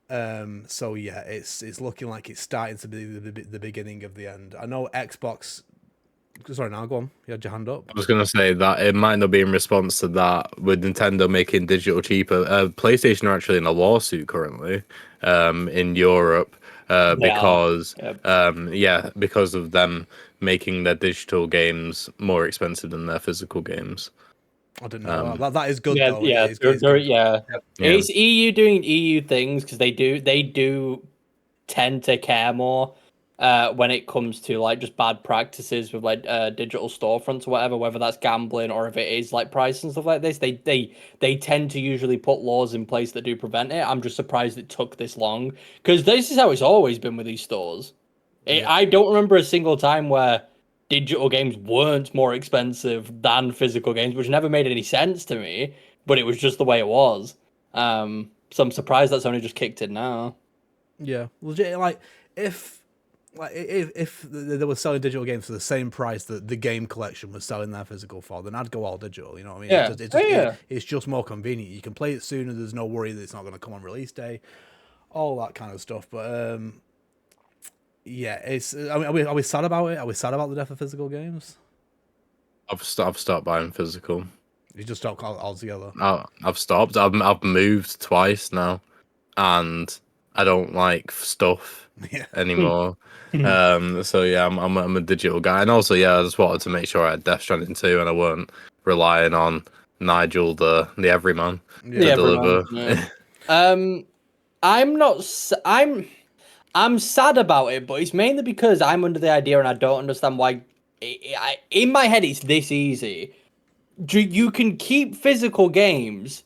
So yeah, it's looking like it's starting to be the beginning of the end. I know Xbox. Sorry, now go on. You had your hand up. I was going to say that it might not be in response to that with Nintendo making digital cheaper. PlayStation are actually in a lawsuit currently in Europe because because of them making their digital games more expensive than their physical games. I didn't know that is good though. It's EU doing EU things because they do tend to care more when it comes to like just bad practices with like digital storefronts or whatever, whether that's gambling or if it is like price and stuff like this. They tend to usually put laws in place that do prevent it. I'm just surprised it took this long because this is how it's always been with these stores. I don't remember a single time where digital games weren't more expensive than physical games, which never made any sense to me, but it was just the way it was. So I'm surprised that's only just kicked in now. Yeah, legit. Like if they were selling digital games for the same price that the game collection was selling their physical for, then I'd go all digital. You know what I mean? It's just more convenient. You can play it sooner. There's no worry that it's not going to come on release day. All that kind of stuff. But yeah, it's. I mean, are we sad about it? Are we sad about the death of physical games? I've stopped buying physical. You just stopped altogether. I've stopped. I've moved twice now, and I don't like stuff Yeah. anymore. So yeah, I'm a digital guy, and also I just wanted to make sure I had Death Stranding 2, and I weren't relying on Nigel, the everyman, Yeah. to everyone, deliver. yeah. I'm not. I'm sad about it, but it's mainly because I'm under the idea, and I don't understand why. In my head, it's this easy. You can keep physical games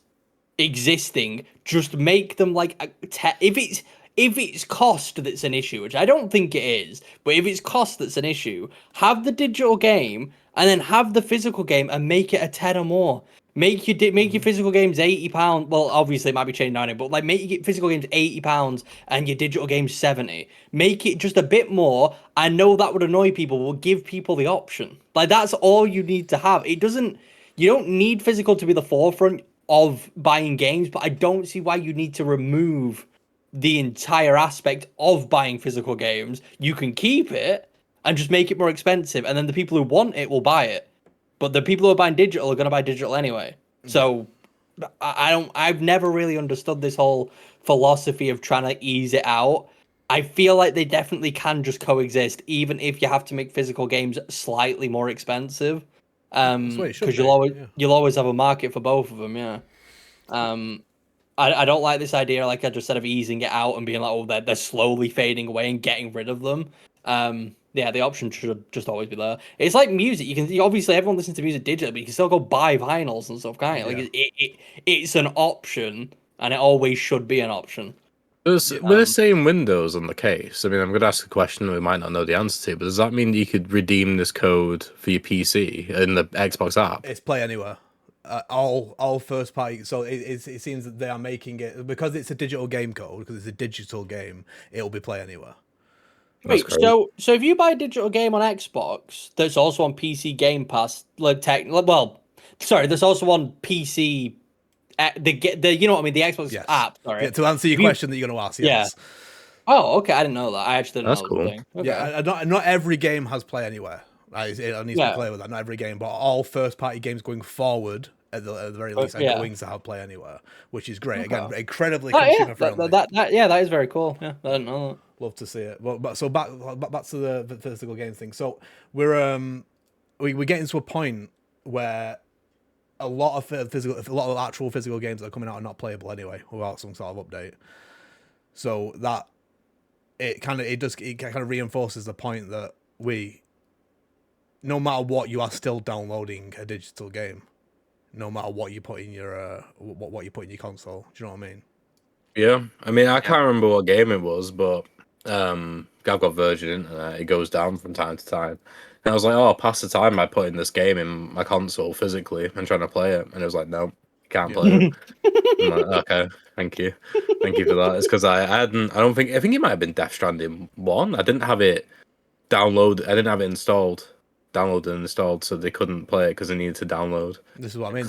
existing, just make them like if it's cost that's an issue, which I don't think it is, but if it's cost that's an issue, have the digital game and then have the physical game and make it a 10 or more. Make your physical games £80. Well, obviously it might be changed now, but like make your physical games £80 and your digital games 70. Make it just a bit more. I know that would annoy people, but give people the option. Like that's all you need to have. It doesn't. You don't need physical to be the forefront of buying games, but I don't see why you need to remove the entire aspect of buying physical games. You can keep it and just make it more expensive, and then the people who want it will buy it. But the people who are buying digital are going to buy digital anyway. So I've never really understood this whole philosophy of trying to ease it out. I feel like they definitely can just coexist, even if you have to make physical games slightly more expensive. That's what it should Because be. you'll always have a market for both of them, yeah. I don't like this idea, like I just said, of easing it out and being like, oh, they're slowly fading away and getting rid of them. The option should just always be there. It's like music. Obviously everyone listens to music digitally, but you can still go buy vinyls and stuff, can't you? Like it's an option, and it always should be an option. With the same Windows on the case, I mean, I'm going to ask a question we might not know the answer to, but does that mean you could redeem this code for your PC in the Xbox app? It's Play Anywhere. All first party. So it seems that they are making it because it's a digital game code, because it's a digital game. It'll be Play Anywhere. Wait, so if you buy a digital game on Xbox, that's also on PC Game Pass, that's also on PC. The you know what I mean, the Xbox Yes. app. Sorry. Yeah, to answer your question that you're going to ask. Yes. Yeah. Oh, okay. I didn't know that. I actually didn't That's know cool. that was a thing. Okay. Yeah, not every game has Play Anywhere. I need to be Yeah. clear with that. Not every game, but all first-party games going forward, at the very least, are going to have Play Anywhere, which is great. Okay. Again, incredibly Oh, yeah. consumer friendly. That is very cool. Yeah, I didn't know that. Love to see it. But so back to the physical games thing. So we're getting to a point where a lot of actual physical games that are coming out are not playable anyway without some sort of update. So that it kind of reinforces the point that no matter what, you are still downloading a digital game, no matter what you put in your what you put in your console. Do you know what I mean? Yeah, I mean, I can't remember what game it was, but I've got Virgin Internet. It goes down from time to time. And I was like, oh, I'll pass the time by putting this game in my console physically and trying to play it. And it was like, no, you can't play it. I'm like, okay, thank you for that. It's because I think it might have been Death Stranding 1. I didn't have it downloaded and installed, so they couldn't play it because they needed to download. This is what I mean.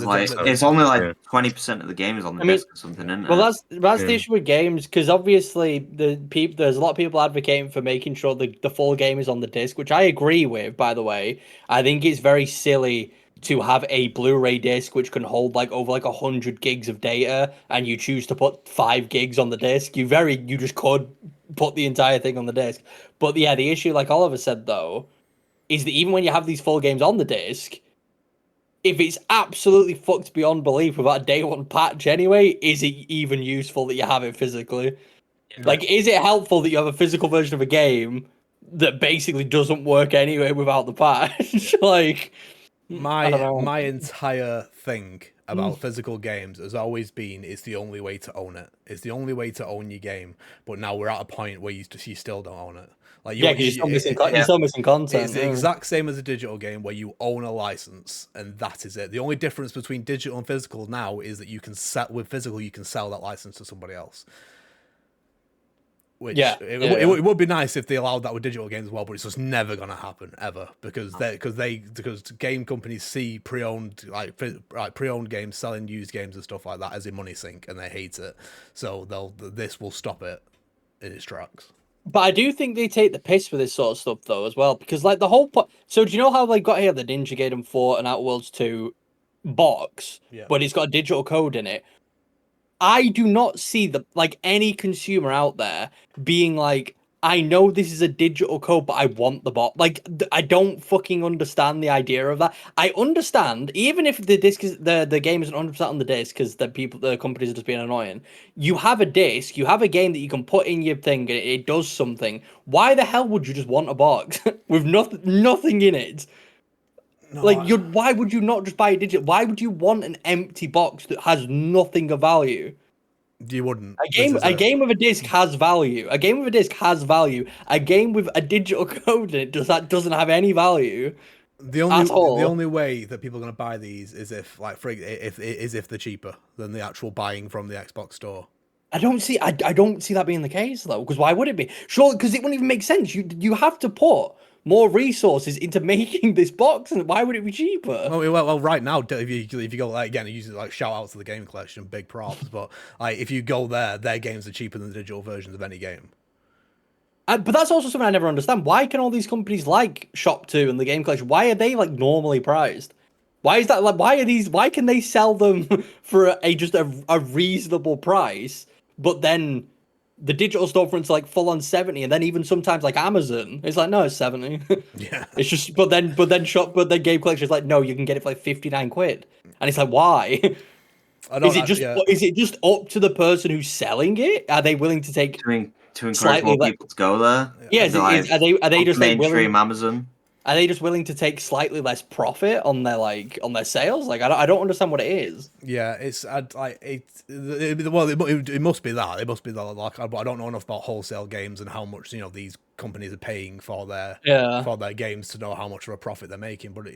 It's only like 20% of the game is on the disc or something, isn't it? Well, that's the issue with games, because obviously there's a lot of people advocating for making sure the full game is on the disc, which I agree with. By the way, I think it's very silly to have a Blu-ray disc which can hold over 100 gigs of data, and you choose to put 5 gigs on the disc. You just could put the entire thing on the disc. But yeah, the issue, like Oliver said though, is that even when you have these full games on the disc, if it's absolutely fucked beyond belief without a day one patch anyway, is it even useful that you have it physically? Like, is it helpful that you have a physical version of a game that basically doesn't work anyway without the patch? My entire thing about physical games has always been it's the only way to own it. It's the only way to own your game. But now we're at a point where you still don't own it. Like you're still missing content. It's the exact same as a digital game where you own a license and that is it. The only difference between digital and physical now is that you can with physical you can sell that license to somebody else. Which it would be nice if they allowed that with digital games as well, but it's just never gonna happen ever because game companies see pre-owned games selling used games and stuff like that as a money sink and they hate it. So this will stop it in its tracks. But I do think they take the piss with this sort of stuff though as well, because the whole so do you know how they got here the Ninja Gaiden 4 and Outer Worlds 2 box, but it's got a digital code in it. I do not see any consumer out there being like, I know this is a digital code, but I want the box. Like, I don't fucking understand the idea of that. I understand, even if the disc is the game isn't 100% on the disc because the companies are just being annoying. You have a disc, you have a game that you can put in your thing, and it does something. Why the hell would you just want a box with nothing in it? No, Why would you not just buy a digital? Why would you want an empty box that has nothing of value? you wouldn't. A game with a disc has value. A game with a disc has value. A game with a digital code in it doesn't have any value. The only way that people are going to buy these is if if they're cheaper than the actual buying from the Xbox store. I don't see that being the case though, because why would it be? Sure, because it wouldn't even make sense. You have to put more resources into making this box, and why would it be cheaper? Well, right now, if you go again, usually shout out to the game collection, big props. But if you go there, their games are cheaper than the digital versions of any game. But that's also something I never understand. Why can all these companies like Shop 2 and the Game Collection? Why are they normally priced? Why is that why can they sell them for a reasonable price, but then the digital storefronts full on 70, and then even sometimes Amazon, it's no, it's 70. Yeah. It's just but then Game Collection is no, you can get it for 59 quid. And it's why? Is it just up to the person who's selling it? Are they willing to take to encourage more people to go there? Yeah, are they just mainstream Amazon? Are they just willing to take slightly less profit on their sales? I don't understand what it is. Yeah, it must be that. It must be that. But I don't know enough about wholesale games and how much these companies are paying for their games to know how much of a profit they're making. But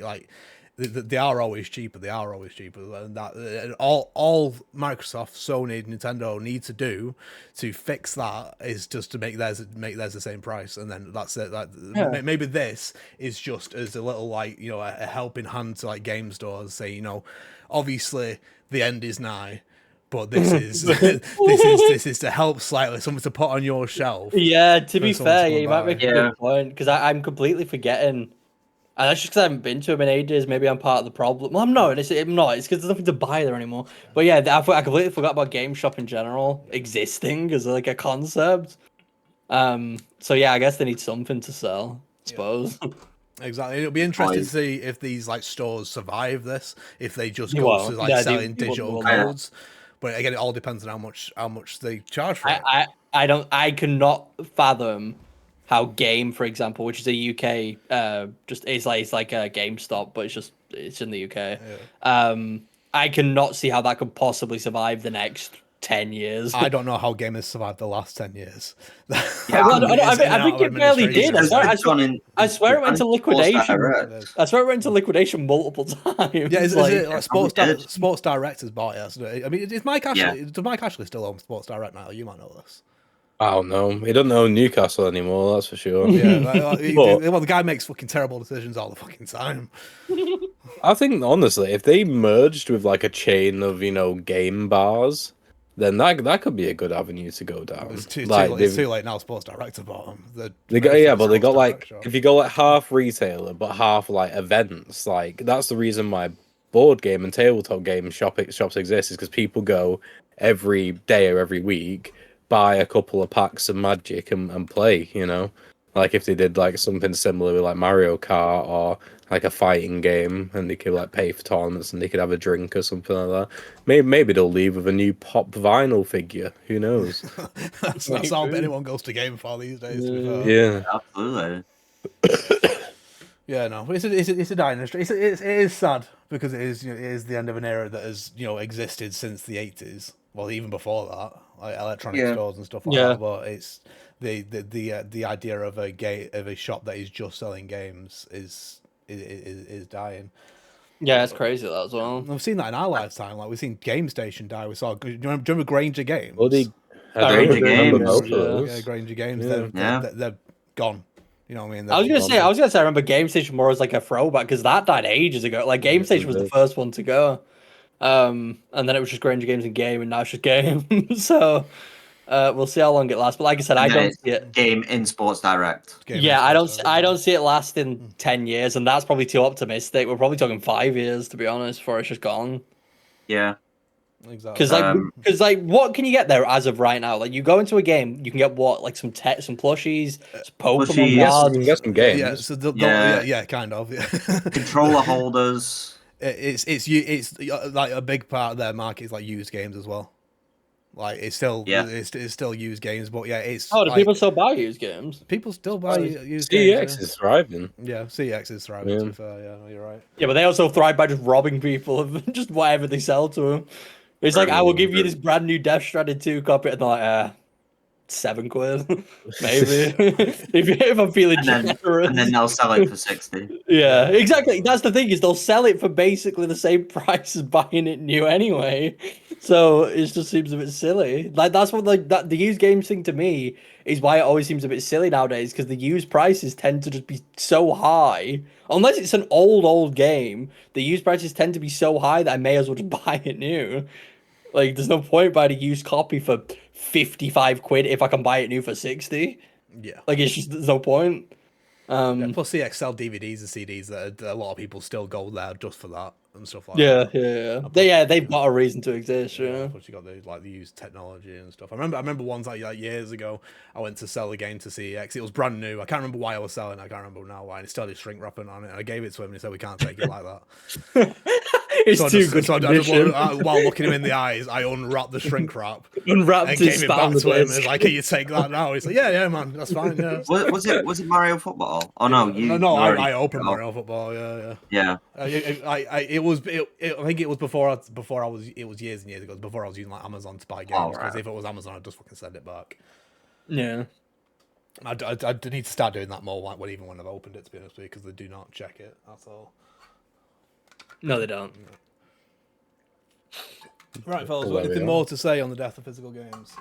they are always cheaper. They are always cheaper, and that all Microsoft, Sony, Nintendo need to do to fix that is just to make theirs the same price, and then that's it. Maybe this is just as a little a helping hand to game stores, say obviously the end is nigh, but this is this is to help slightly, something to put on your shelf. Yeah, to be fair, you might make a good point, because I'm completely forgetting. And that's just because I haven't been to them in ages. Maybe I'm part of the problem. Well, I'm not. It's because there's nothing to buy there anymore. But yeah, I completely forgot about Game Shop in general existing as a concept. So yeah, I guess they need something to sell, I suppose. Exactly. It'll be interesting to see if these stores survive this, if they just go to selling digital codes. But again, it all depends on how much they charge for it. I cannot fathom how Game, for example, which is a UK, it's like a GameStop, but it's in the UK. Yeah. I cannot see how that could possibly survive the next 10 years. I don't know how Game has survived the last 10 years. I think it barely did. I swear it went to liquidation. I swear it went to liquidation multiple times. Yeah, is it Sports Direct has bought it? I mean, does Mike Ashley still own Sports Direct now? You might know this. I don't know. He doesn't own Newcastle anymore, that's for sure. Yeah, the guy makes fucking terrible decisions all the fucking time. I think, honestly, if they merged with a chain of, game bars, then that could be a good avenue to go down. It's too late now. Sports Direct about them. They got if you go half retailer but half events, that's the reason why board game and tabletop game shops exist, is because people go every day or every week, buy a couple of packs of Magic and play, if they did something similar with Mario Kart or a fighting game, and they could pay for tournaments and they could have a drink or something like that. Maybe they'll leave with a new pop vinyl figure. Who knows? That's all anyone goes to game for these days. Yeah, absolutely. Yeah, no, it's a dying industry. It is sad because it is the end of an era that has existed since the 80s. Well, even before that, electronic stores and stuff like that. But it's the idea of a shop that is just selling games is dying. Yeah, it's crazy that as well. We've seen that in our lifetime. We've seen Game Station die. Do you remember Granger Games? Well, Granger Games. Yeah, Granger Games. Yeah. They're gone. You know what I mean? I was gonna say I remember Game Station more as a throwback, because that died ages ago. Game Station was the first one to go. And then it was just Granger Games and Game, and now it's just Game. So We'll see how long it lasts. But like I said, I And then don't it's see it. game in Sports Direct. Game Yeah, I Sports don't. I don't see it lasting 10 years, and that's probably too optimistic. We're probably talking 5 years, to be honest, before it's just gone. Yeah. Exactly. Because what can you get there as of right now? Like, you go into a game, you can get what, like some some plushies, some Pokemon Plushies. Yes, you cards. can get some games. Yeah, so Yeah. kind of. Yeah. Controller holders. It's like a big part of their market is like used games as well. Like it's still it's still used games, but yeah, it's Oh, do like, people still buy used games? people still buy used CEX games. is thriving. Yeah, CX is thriving. Yeah. To be fair, yeah, no, you're right. Yeah, but they also thrive by just robbing people of just whatever they sell to them. It's like, I will give you this brand new Death Stranding 2 copy, and they're like, £7, maybe. if I'm feeling generous. And then they'll sell it for 60. Yeah, exactly. That's the thing, is they'll sell it for basically the same price as buying it new anyway. So it just seems a bit silly. Like, that's what the used games thing to me is why it always seems a bit silly nowadays, because the used prices tend to just be so high. Unless it's an old game, the used prices tend to be so high that I may as well just buy it new. Like, there's no point buying a used copy for £55 if I can buy it new for 60. Yeah. Like, it's just, there's no point. Plus, CX sell DVDs and CDs that a lot of people still go there just for that and stuff like Yeah, that. they've got a reason to exist. Yeah. Plus, you got the used technology and stuff. I remember ones like years ago. I went to sell a game to CX. It was brand new. I can't remember why I was selling. I can't remember now why. And it started shrink wrapping on it. And I gave it to him and he said, "We can't take it like that." It's too good. While looking him in the eyes, I unwrapped the shrink wrap, unwrapped and it, gave it back to him. It's like, "Can you take that now?" He's like, "Yeah, man, that's fine." Yeah. Was it Mario Football? Oh no, I opened Mario Football. Yeah. It was. I think it was before I was. It was years and years ago. Before I was using like Amazon to buy games. Because if it was Amazon, I'd just fucking send it back. Yeah. I need to start doing that more. Like even when I've opened it, to be honest with you, because they do not check it. That's all. No, they don't. Right, fellas. Anything more to say on the death of physical games?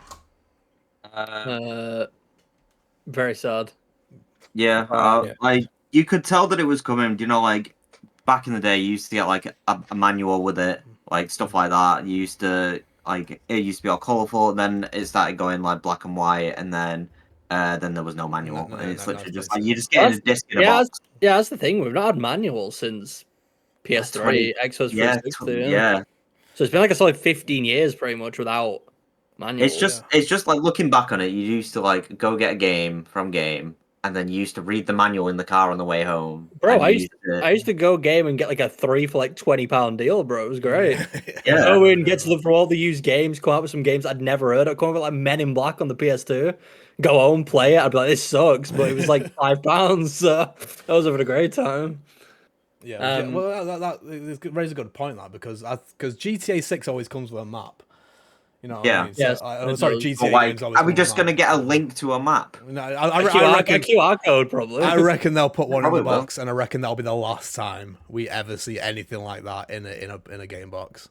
Very sad. Yeah, like you could tell that it was coming. You know, like back in the day, you used to get like a manual with it, like stuff like that. You used to like it used to be all colourful. Then it started going like black and white, and then there was no manual. And it's literally just like you just get a disc in a box. Yeah, that's the thing. We've not had manuals since PS3, Xbox 360. Yeah. So it's been like a solid 15 years, pretty much, without manuals. It's just like looking back on it. You used to like go get a game from Game, and then you used to read the manual in the car on the way home. Bro, I used to go Game and get like a 3 for like £20 deal, bro. It was great. Yeah. Go in, get to look for all the used games, come out with some games I'd never heard of. Come out with like Men in Black on the PS2. Go home, play it. I'd be like, this sucks, but it was like £5. So I was having a great time. Yeah, well, that raises a good point, that because GTA 6 always comes with a map. You know what I mean? Yes. Sorry, GTA games always. Are we just going to get a link to a map? No, I reckon a QR code, probably. I reckon they'll put one in the box, and I reckon that'll be the last time we ever see anything like that in a game box.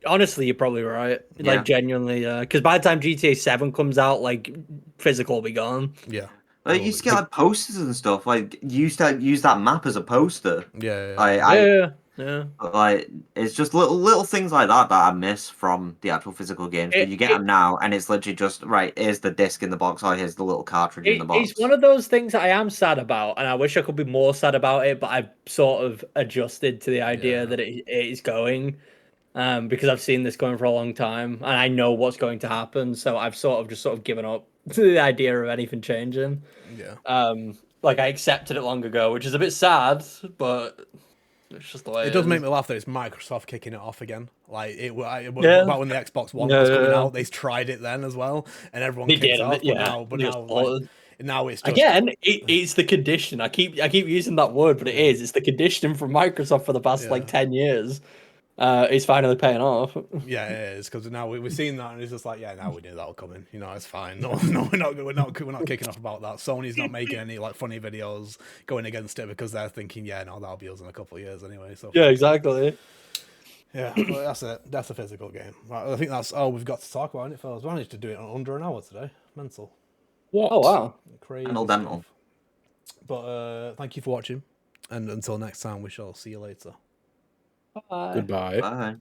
Honestly, you're probably right. Like, genuinely, because by the time GTA 7 comes out, like, physical will be gone. Yeah. Like, you used to get like posters and stuff. Like you used to use that map as a poster. Yeah. Yeah. Like it's just little things like that I miss from the actual physical games. But you get them now, and it's literally just right. Here's the disc in the box. Oh, here's the little cartridge in the box. It's one of those things that I am sad about, and I wish I could be more sad about it. But I've sort of adjusted to the idea that it is going, because I've seen this going for a long time, and I know what's going to happen. So I've sort of given up to the idea of anything changing. Yeah. Like, I accepted it long ago, which is a bit sad, but it's just the way it does make me laugh that it's Microsoft kicking it off again. Like back when the Xbox One was coming out, they tried it then as well, and everyone kicked off. But now it's just... again, it's the condition. I keep using that word, but it's the conditioning from Microsoft for the past like 10 years. It's finally paying off. Yeah, it is, because now we've seen that, and it's just like, now we knew that was coming. You know, it's fine. No, we're not kicking off about that. Sony's not making any like funny videos going against it because they're thinking, that'll be us in a couple of years anyway. So yeah, exactly. Yeah, well, that's it. That's a physical game. Right, I think that's all we've got to talk about, isn't it, fellas? We managed to do it in under an hour today. Mental. What? Oh wow, crazy. Dental. But thank you for watching, and until next time, we shall see you later. Bye. Goodbye. Bye.